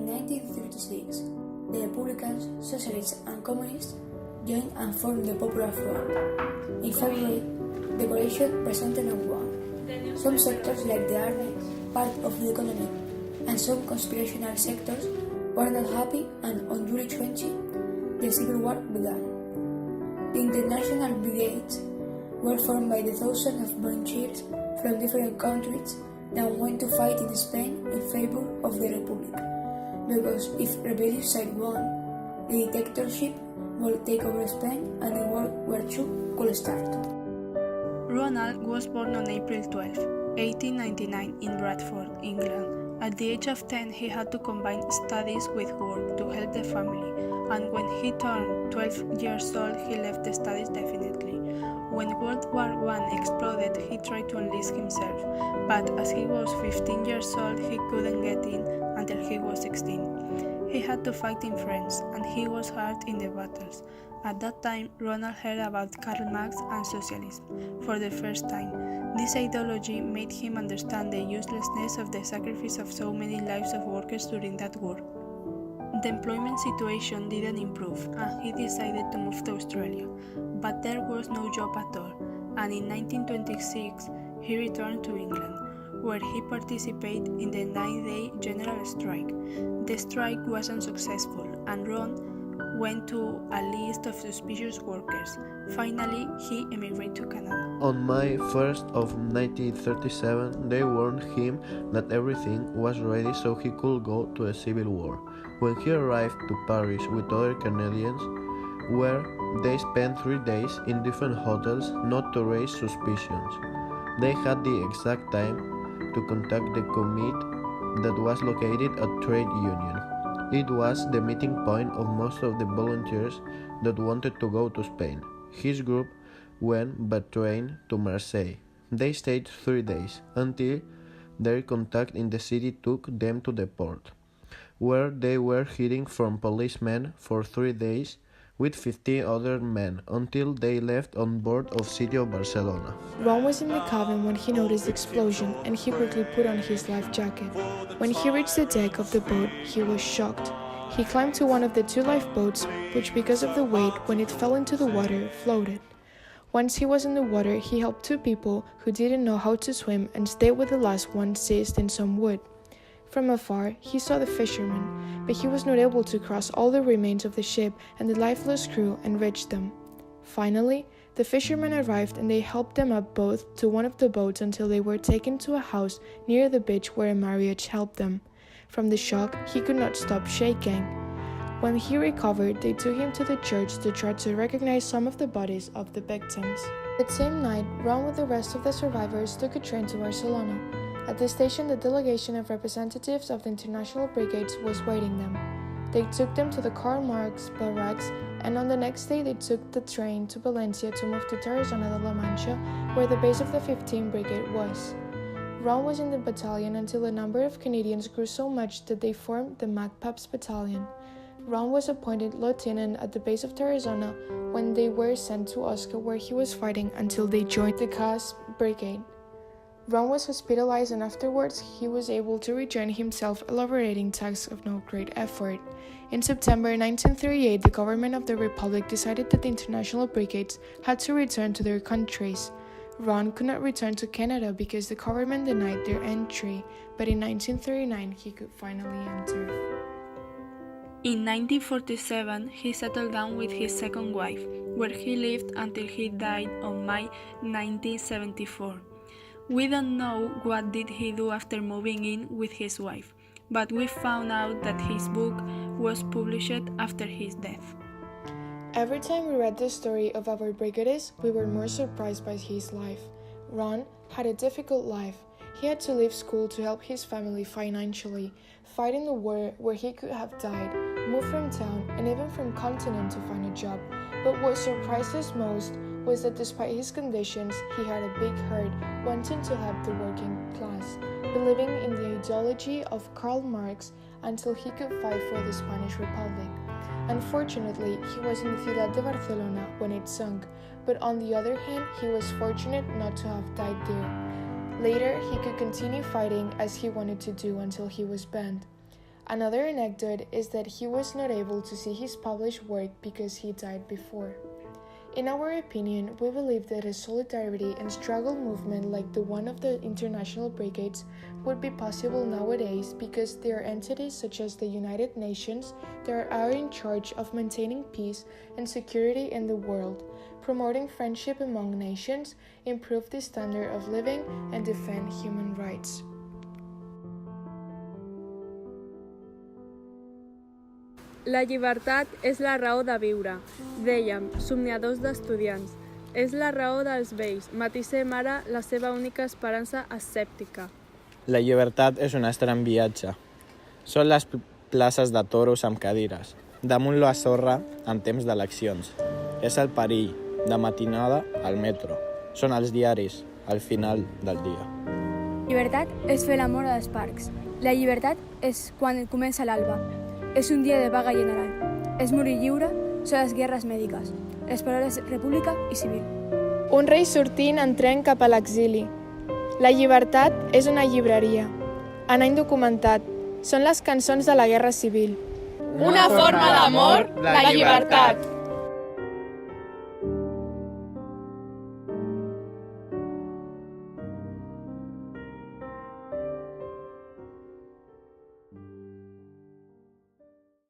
In 1936, the Republicans, Socialists and Communists joined and formed the Popular Front. In February, the coalition presented and won. Some sectors like the army, part of the economy, and some conspiratorial sectors were not happy, and on July 20, the Civil War began. The international brigades were formed by the thousands of volunteers from different countries that went to fight in Spain in favor of the Republic, because if rebellious side won, the dictatorship would take over Spain and the World War II could start. Ronald was born on April 12, 1899 in Bradford, England. At the age of 10, he had to combine studies with work to help the family, and when he turned 12 years old, he left the studies definitely. When World War I exploded, he tried to enlist himself, but as he was 15 years old, he couldn't get in until he was 16. He had to fight in France, and he was hurt in the battles. At that time, Ronald heard about Karl Marx and socialism for the first time. This ideology made him understand the uselessness of the sacrifice of so many lives of workers during that war. The employment situation didn't improve, and he decided to move to Australia, but there was no job at all, and in 1926 he returned to England, where he participated in the 9-day general strike. The strike was unsuccessful, and Ron went to a list of suspicious workers. Finally, he emigrated to Canada. On May 1st of 1937, they warned him that everything was ready so he could go to a civil war. When he arrived to Paris with other Canadians, where they spent 3 days in different hotels not to raise suspicions. They had the exact time to contact the committee that was located at trade union. It was the meeting point of most of the volunteers that wanted to go to Spain. His group went by train to Marseille. They stayed 3 days, until their contact in the city took them to the port, where they were hiding from policemen for 3 days with 15 other men until they left on board of City of Barcelona. Ron was in the cabin when he noticed the explosion, and he quickly put on his life jacket. When he reached the deck of the boat, he was shocked. He climbed to one of the 2 lifeboats, which because of the weight, when it fell into the water, floated. Once he was in the water, he helped 2 people who didn't know how to swim and stayed with the last one seized in some wood. From afar, he saw the fishermen, but he was not able to cross all the remains of the ship and the lifeless crew and reach them. Finally, the fishermen arrived, and they helped them up both to one of the boats until they were taken to a house near the beach where a marriage helped them. From the shock, he could not stop shaking. When he recovered, they took him to the church to try to recognize some of the bodies of the victims. That same night, Ron with the rest of the survivors took a train to Barcelona. At the station, the delegation of representatives of the international brigades was waiting them. They took them to the Karl Marx barracks, and on the next day they took the train to Valencia to move to Tarazona de la Mancha, where the base of the 15th Brigade was. Ron was in the battalion until the number of Canadians grew so much that they formed the Magpaps Battalion. Ron was appointed lieutenant at the base of Tarazona when they were sent to Osca, where he was fighting until they joined the Cas Brigade. Ron was hospitalized, and afterwards he was able to rejoin himself, elaborating tasks of no great effort. In September 1938, the government of the Republic decided that the international brigades had to return to their countries. Ron could not return to Canada because the government denied their entry, but in 1939 he could finally enter. In 1947, he settled down with his second wife, where he lived until he died on May 1974. We don't know what did he do after moving in with his wife, but we found out that his book was published after his death. Every time we read the story of our brigadist, we were more surprised by his life. Ron had a difficult life. He had to leave school to help his family financially, fight in the war where he could have died, move from town and even from continent to find a job. But what surprised us most was that despite his conditions, he had a big heart, wanting to help the working class, believing in the ideology of Karl Marx until he could fight for the Spanish Republic. Unfortunately, he was in the Ciudad de Barcelona when it sunk, but on the other hand, he was fortunate not to have died there. Later, he could continue fighting as he wanted to do until he was banned. Another anecdote is that he was not able to see his published work because he died before. In our opinion, we believe that a solidarity and struggle movement like the one of the international brigades would be possible nowadays because there are entities such as the United Nations that are in charge of maintaining peace and security in the world, promoting friendship among nations, improve the standard of living, and defend human rights. La llibertat és la raó de viure, dèiem, somniadors d'estudiants. És la raó dels vells, matissem ara la seva única esperança escèptica. La llibertat és un estrany viatge. Són les places de toros amb cadires, damunt la sorra en temps d'eleccions. És el perill, de matinada al metro. Són els diaris, al final del dia. Llibertat és fer l'amor als parcs. La llibertat és quan comença l'alba. És un dia de vaga general. És morir lliure, són les guerres mèdiques. Les paraules república i civil. Un rei sortint en tren cap a l'exili. La llibertat és una llibreria. Anar indocumentat. Són les cançons de la guerra civil. Una forma d'amor, la llibertat.